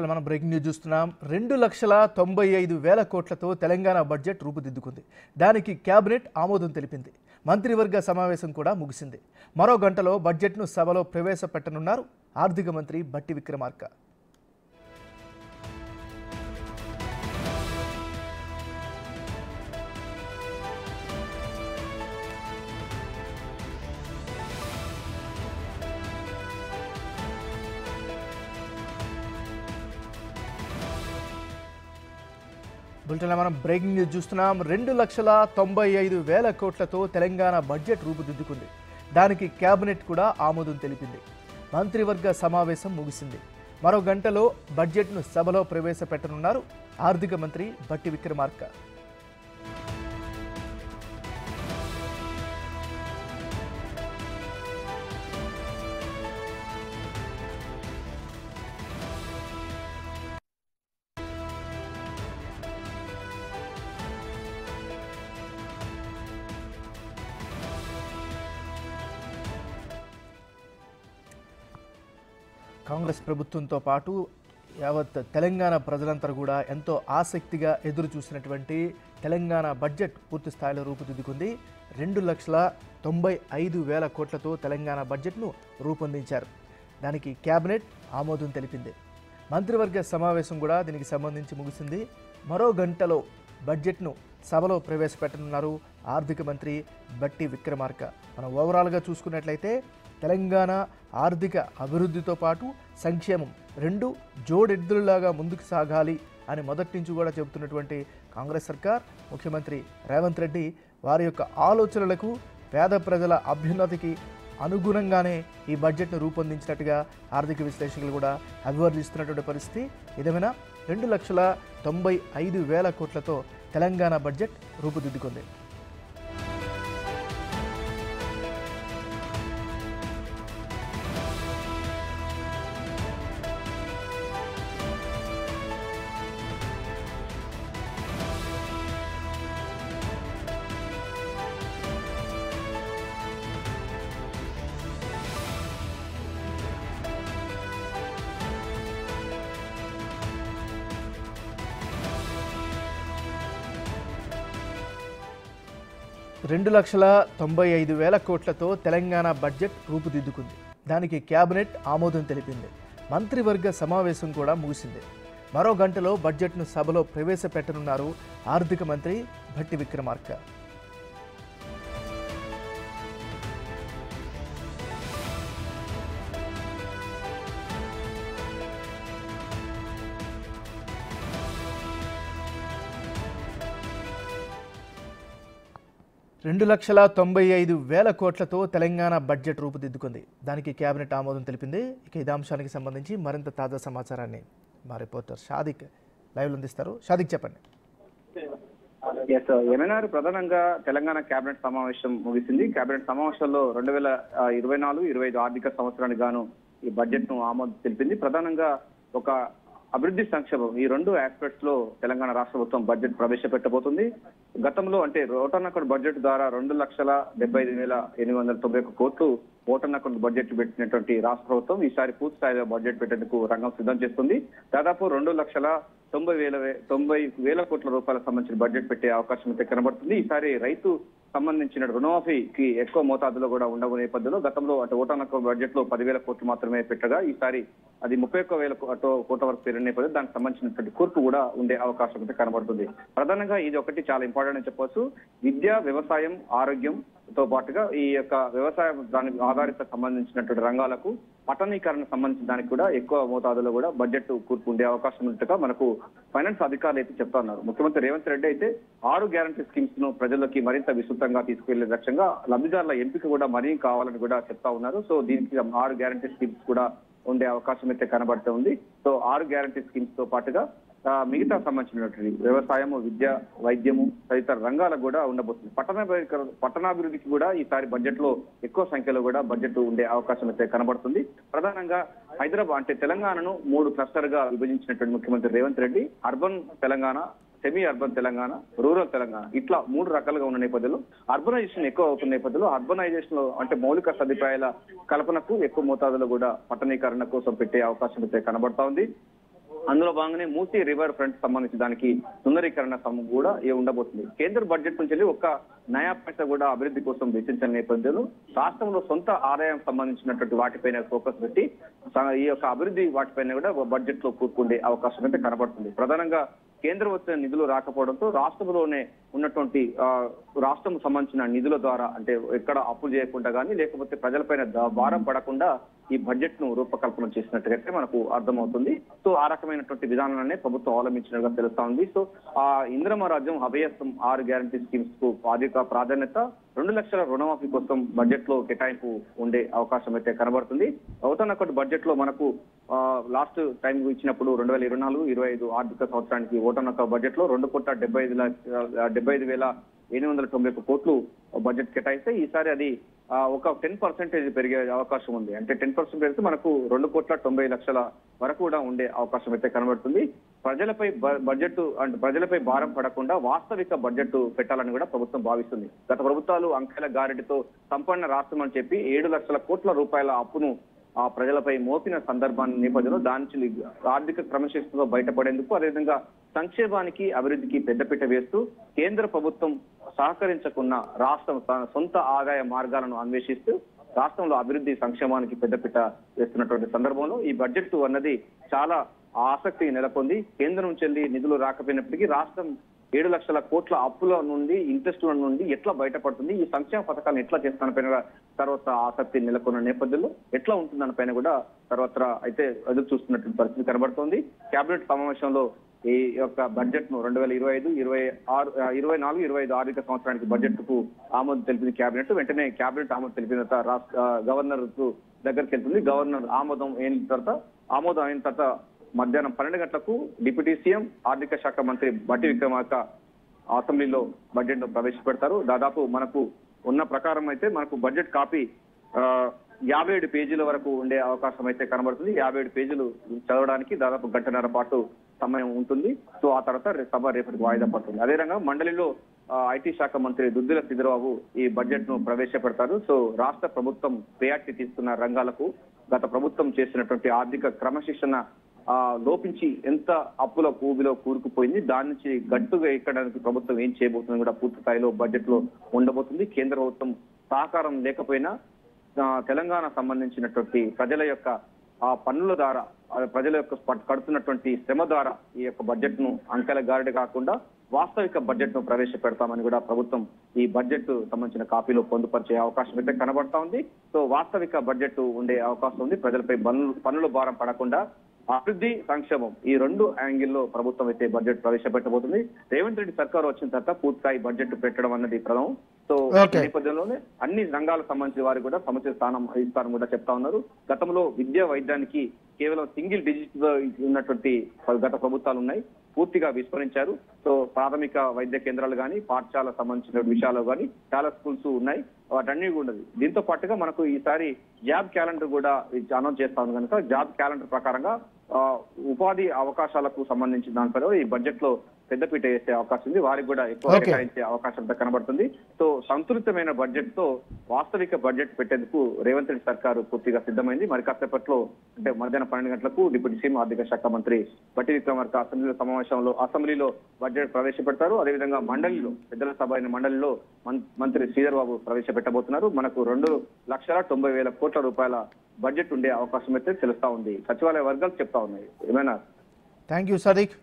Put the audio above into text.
Bulletin మనం breaking news చూస్తున్నాం. 2,95,000 కోట్లతో తెలంగాణ బడ్జెట్ రూపుదిద్దుకుంది. దానికి కేబినెట్ ఆమోదం తెలిపింది. మంత్రివర్గ సమావేశం కూడా ముగిసింది. మరో గంటలో బడ్జెట్ను సభలో ప్రవేశపెట్టనున్నారు ఆర్థిక మంత్రి భట్టి విక్రమార్క. బులెటిన్లో మనం బ్రేకింగ్ న్యూస్ చూస్తున్నాం. 2,95,000 కోట్లతో తెలంగాణ బడ్జెట్ రూపుదిద్దుకుంది. దానికి కేబినెట్ కూడా ఆమోదం తెలిపింది. మంత్రివర్గ సమావేశం ముగిసింది. మరో గంటలో బడ్జెట్ను సభలో ప్రవేశపెట్టనున్నారు ఆర్థిక మంత్రి భట్టి విక్రమార్క. కాంగ్రెస్ ప్రభుత్వంతో పాటు యావత్ తెలంగాణ ప్రజలంతా కూడా ఎంతో ఆసక్తిగా ఎదురు చూసినటువంటి తెలంగాణ బడ్జెట్ పూర్తి స్థాయిలో రూపుదిద్దుకుంది. 2,95,000 కోట్లతో తెలంగాణ బడ్జెట్ను రూపొందించారు. దానికి కేబినెట్ ఆమోదం తెలిపింది. మంత్రివర్గ సమావేశం కూడా దీనికి సంబంధించి ముగిసింది. మరో గంటలో బడ్జెట్ను సభలో ప్రవేశపెట్టనున్నారు ఆర్థిక మంత్రి భట్టి విక్రమార్క. మనం ఓవరాల్గా చూసుకున్నట్లయితే తెలంగాణ ఆర్థిక అభివృద్ధితో పాటు సంక్షేమం రెండు జోడెద్దులాగా ముందుకు సాగాలి అని మొదటి నుంచి కూడా చెబుతున్నటువంటి కాంగ్రెస్ సర్కార్, ముఖ్యమంత్రి రేవంత్ రెడ్డి వారి యొక్క ఆలోచనలకు, పేద ప్రజల అభ్యున్నతికి అనుగుణంగానే ఈ బడ్జెట్ను రూపొందించినట్టుగా ఆర్థిక విశ్లేషకులు కూడా అభివర్ణిస్తున్నటువంటి పరిస్థితి. ఇదేమైనా 2,95,000 కోట్లతో తెలంగాణ బడ్జెట్ రూపుదిద్దుకుంది. $2,95,000 కోట్లతో తెలంగాణ బడ్జెట్ రూపుదిద్దుకుంది. దానికి కేబినెట్ ఆమోదం తెలిపింది. మంత్రివర్గ సమావేశం కూడా ముగిసింది. మరో గంటలో బడ్జెట్ను సభలో ప్రవేశపెట్టనున్నారు ఆర్థిక మంత్రి భట్టి విక్రమార్క. $2,95,000 కోట్లతో తెలంగాణ బడ్జెట్ రూపుదిద్దుకుంది. దానికి కేబినెట్ ఆమోదం తెలిపింది. ఇక ఇదే అంశానికి సంబంధించి మరింత తాజా సమాచారాన్ని మా రిపోర్టర్ షాదిక్ లైవ్లో అందిస్తారు. షాదిక్ చెప్పండి. ఏమైనారు ప్రధానంగా తెలంగాణ కేబినెట్ సమావేశం ముగిసింది. కేబినెట్ సమావేశంలో 2024-25 ఆర్థిక సంవత్సరానికి గాను ఈ బడ్జెట్ ను ఆమోదం తెలిపింది. ప్రధానంగా ఒక అభివృద్ధి సంక్షేమం ఈ రెండు ఆస్పెక్ట్స్ లో తెలంగాణ రాష్ట్ర ప్రభుత్వం బడ్జెట్ ప్రవేశపెట్టబోతుంది. గతంలో అంటే ఓటర్ అకౌంట్ బడ్జెట్ ద్వారా 2,75,891 కోట్లు ఓటర్ అకౌంట్ బడ్జెట్ పెట్టినటువంటి రాష్ట్ర ప్రభుత్వం ఈసారి పూర్తి స్థాయిలో బడ్జెట్ పెట్టేందుకు రంగం సిద్ధం చేస్తుంది. దాదాపు 2,90,000 కోట్ల రూపాయలకు సంబంధించిన బడ్జెట్ పెట్టే అవకాశం అయితే కనబడుతుంది. ఈసారి రైతు సంబంధించిన రుణమాఫీకి ఎక్కువ మోతాదులో కూడా ఉండవు నేపథ్యంలో గతంలో అంటే ఓటర్ అకౌంట్ బడ్జెట్ లో 10,000 కోట్లు మాత్రమే పెట్టగా ఈసారి అది 31,000 కోట్ల వరకు పెరిగిన నేపథ్యం దానికి సంబంధించినటువంటి కూర్పు కూడా ఉండే అవకాశం అయితే కనబడుతుంది. ప్రధానంగా ఇది ఒకటి చాలా ఇంపార్టెంట్ అని చెప్పవచ్చు. విద్య, వ్యవసాయం, ఆరోగ్యంతో పాటుగా ఈ యొక్క వ్యవసాయం దానికి ఆధారిత సంబంధించినటువంటి రంగాలకు పట్టణీకరణ సంబంధించిన దానికి కూడా ఎక్కువ మోతాదులో కూడా బడ్జెట్ కూర్పు ఉండే అవకాశం ఉన్నట్టుగా మనకు ఫైనాన్స్ అధికారులు అయితే చెప్తున్నారు. ముఖ్యమంత్రి రేవంత్ రెడ్డి అయితే 6 గ్యారంటీ స్కీమ్స్ ను ప్రజల్లోకి మరింత విస్తృతంగా తీసుకువెళ్లే లక్ష్యంగా లబ్ధిదారుల ఎంపిక కూడా మరీ కావాలని కూడా చెప్తా ఉన్నారు. సో దీనికి 6 గ్యారంటీ స్కీమ్స్ కూడా ఉండే అవకాశం అయితే కనబడుతుంది. సో 6 గ్యారంటీ స్కీమ్స్ తో పాటుగా మిగతా సంబంధించినటువంటి వ్యవసాయము, విద్య, వైద్యము తదితర రంగాలకు కూడా ఉండబోతుంది. పట్టణాభివృద్ధికి కూడా ఈసారి బడ్జెట్ లో ఎక్కువ సంఖ్యలో కూడా బడ్జెట్ ఉండే అవకాశం అయితే కనబడుతుంది. ప్రధానంగా హైదరాబాద్ అంటే తెలంగాణను 3 క్లస్టర్ గా విభజించినటువంటి ముఖ్యమంత్రి Revanth Reddy urban Telangana, semi urban Telangana, rural Telangana ఇట్లా 3 రకాలుగా ఉన్న నేపథ్యంలో అర్బనైజేషన్ ఎక్కువ అవుతున్న నేపథ్యంలో అర్బనైజేషన్ లో అంటే మౌలిక సదుపాయాల కల్పనకు ఎక్కువ మోతాదులో కూడా పట్టణీకరణ కోసం పెట్టే అవకాశం అయితే కనబడతా ఉంది. అందులో భాగంగానే మూసీ రివర్ ఫ్రంట్ సంబంధించి దానికి సుందరీకరణ కూడా ఉండబోతుంది. కేంద్ర బడ్జెట్ నుంచి వెళ్ళి ఒక్క నయా పైసా కూడా అభివృద్ధి కోసం వెచ్చించిన నేపథ్యంలో రాష్ట్రంలో సొంత ఆదాయం సంబంధించినటువంటి వాటిపైన ఫోకస్ పెట్టి ఈ యొక్క అభివృద్ధి వాటిపైన కూడా బడ్జెట్ లో కూర్చుండే అవకాశం అయితే కనబడుతుంది. ప్రధానంగా కేంద్రం వచ్చిన నిధులు రాకపోవడంతో రాష్ట్రంలోనే ఉన్నటువంటి రాష్ట్రం సంబంధించిన నిధుల ద్వారా అంటే ఎక్కడ అప్పులు చేయకుండా కానీ లేకపోతే ప్రజలపైన భారం పడకుండా ఈ బడ్జెట్ ను రూపకల్పన చేసినట్టుగా మనకు అర్థమవుతుంది. సో ఆ రకమైనటువంటి విధానాన్ని ప్రభుత్వం అవలంబించినట్టుగా తెలుస్తా ఉంది. సో ఆ ఇంద్రమ రాజ్యం అభయస్థం 6 గ్యారంటీ స్కీమ్స్ కు అధిక ప్రాధాన్యత 2 లక్షల రుణమాఫీ కోసం బడ్జెట్ లో కేటాయింపు ఉండే అవకాశం అయితే కనబడుతుంది. అవుతున్న బడ్జెట్ లో మనకు లాస్ట్ టైం ఇచ్చినప్పుడు 2024-25 ఆర్థిక సంవత్సరానికి ఓటనొక్క బడ్జెట్ లో 2,75,791 కోట్లు బడ్జెట్ కేటాయిస్తే ఈసారి అది ఒక 10% పెరిగే అవకాశం ఉంది. అంటే 10% పెరిగితే మనకు 2,90,00,000 వరకు కూడా ఉండే అవకాశం అయితే కనబడుతుంది. ప్రజలపై భారం పడకుండా వాస్తవిక బడ్జెట్ పెట్టాలని కూడా ప్రభుత్వం భావిస్తుంది. గత ప్రభుత్వాలు అంకెల గారెడితో సంపన్న రాష్ట్రం అని చెప్పి 7 లక్షల కోట్ల రూపాయల అప్పును ప్రజలపై మోపిన సందర్భాన్ని నేపథ్యంలో దాని నుంచి ఆర్థిక క్రమశిక్షణతో బయటపడేందుకు అదేవిధంగా సంక్షేమానికి అభివృద్ధికి పెద్దపీట వేస్తూ కేంద్ర ప్రభుత్వం సహకరించకున్న రాష్ట్రం సొంత ఆదాయ మార్గాలను అన్వేషిస్తూ రాష్ట్రంలో అభివృద్ధి సంక్షేమానికి పెద్దపీట వేస్తున్నటువంటి సందర్భంలో ఈ బడ్జెట్ అన్నది చాలా ఆసక్తి నెలకొంది. కేంద్రం నుంచి వెళ్ళి నిధులు రాకపోయినప్పటికీ రాష్ట్రం 7 లక్షల కోట్ల అప్పుల నుండి ఇంట్రెస్ట్ల నుండి ఎట్లా బయటపడుతుంది, ఈ సంక్షేమ పథకాలను ఎట్లా చేస్తానపైన తర్వాత ఆసక్తి నెలకొన్న నేపథ్యంలో ఎట్లా ఉంటుందన్నపైన కూడా తర్వాత అయితే ఎదురు చూస్తున్నటువంటి పరిస్థితి కనబడుతోంది. కేబినెట్ సమావేశంలో ఈ యొక్క బడ్జెట్ ను 2024-25 ఆర్థిక సంవత్సరానికి బడ్జెట్ కు ఆమోదం తెలిపింది కేబినెట్. వెంటనే కేబినెట్ ఆమోదం తెలిపిన రాష్ట్ర గవర్నర్ దగ్గరికి వెళ్తుంది. గవర్నర్ ఆమోదం అయిన తర్వాత మధ్యాహ్నం 12 గంటలకు డిప్యూటీ సీఎం ఆర్థిక శాఖ మంత్రి బట్టి విక్రమార్క అసెంబ్లీలో బడ్జెట్ ను ప్రవేశపెడతారు. దాదాపు మనకు ఉన్న ప్రకారం అయితే మనకు బడ్జెట్ కాపీ 57 పేజీల వరకు ఉండే అవకాశం అయితే కనబడుతుంది. 57 పేజీలు చదవడానికి దాదాపు గంటన్నర పాటు సమయం ఉంటుంది. సో ఆ తర్వాత సభ రేపటికి వాయిదా పడుతుంది. అదే రంగా మండలిలో ఐటీ శాఖ మంత్రి దుద్దిల శ్రీధరబాబు ఈ బడ్జెట్ ను ప్రవేశపెడతారు. సో రాష్ట్ర ప్రభుత్వం ప్రయారిటీ తీసుకున్న రంగాలకు గత ప్రభుత్వం చేసినటువంటి ఆర్థిక క్రమశిక్షణ లోపించి ఎంత అప్పుల ఊబిలో కూరుకుపోయింది, దాని నుంచి గట్టుగా ఎక్కడానికి ప్రభుత్వం ఏం చేయబోతుందని కూడా పూర్తి స్థాయిలో బడ్జెట్ లో ఉండబోతుంది. కేంద్ర ప్రభుత్వం సహకారం లేకపోయినా తెలంగాణ సంబంధించినటువంటి ప్రజల యొక్క పన్నుల ద్వారా ప్రజల యొక్క కడుతున్నటువంటి శ్రమ ద్వారా ఈ యొక్క బడ్జెట్ ను అంకెల గారడి కాకుండా వాస్తవిక బడ్జెట్ ను ప్రవేశపెడతామని కూడా ప్రభుత్వం ఈ బడ్జెట్ సంబంధించిన కాపీలో పొందుపరిచే అవకాశం అయితే కనబడతా ఉంది. సో వాస్తవిక బడ్జెట్ ఉండే అవకాశం ఉంది. ప్రజలపై పన్నుల భారం పడకుండా అభివృద్ధి సంక్షేమం ఈ 2 యాంగిల్లో ప్రభుత్వం అయితే బడ్జెట్ ప్రవేశపెట్టబోతుంది. రేవంత్ రెడ్డి సర్కారు వచ్చిన తర్వాత పూర్తిస్థాయి బడ్జెట్ పెట్టడం అన్నది ప్రధానం. సో నేపథ్యంలోనే అన్ని రంగాలకు సంబంధించిన వారికి కూడా సముచిత స్థానం ఇస్తారని కూడా చెప్తా ఉన్నారు. గతంలో విద్యా వైద్యానికి కేవలం సింగిల్ డిజిట్ ఉన్నటువంటి గత ప్రభుత్వాలు ఉన్నాయి, పూర్తిగా విస్మరించారు. సో ప్రాథమిక వైద్య కేంద్రాలు కానీ పాఠశాల సంబంధించిన విషయాలు కానీ చాలా స్కూల్స్ ఉన్నాయి, వాటన్నీ ఉండదు. దీంతో పాటుగా మనకు ఈసారి జాబ్ క్యాలెండర్ కూడా అనౌన్స్ చేస్తా ఉంది కనుక జాబ్ క్యాలెండర్ ప్రకారంగా ఉపాధి అవకాశాలకు సంబంధించిన దానిపై ఈ బడ్జెట్ లో పెద్దపీట వేసే అవకాశం ఉంది. వారికి కూడా ఎక్కువ కేటాయించే అవకాశం కనబడుతుంది. సో సంతులితమైన బడ్జెట్ తో వాస్తవిక బడ్జెట్ పెట్టేందుకు రేవంత్ రెడ్డి సర్కారు పూర్తిగా సిద్ధమైంది. మరి కాసేపట్లో అంటే మధ్యాహ్నం 12 గంటలకు డిప్యూటీ సీఎం ఆర్థిక శాఖ మంత్రి బట్టి విక్రమార్క అసెంబ్లీలో బడ్జెట్ ప్రవేశపెడతారు. అదేవిధంగా మండలిలో పెద్దల సభ అయిన మండలిలో మంత్రి శ్రీధర్ బాబు ప్రవేశపెట్టబోతున్నారు. మనకు 2,90,000 కోట్ల రూపాయల బడ్జెట్ ఉండే అవకాశం అయితే తెలుస్తా ఉంది. సచివాలయ వర్గాలు చెప్తా ఉన్నాయి. ఏమైనా థ్యాంక్ యూ సదీక్.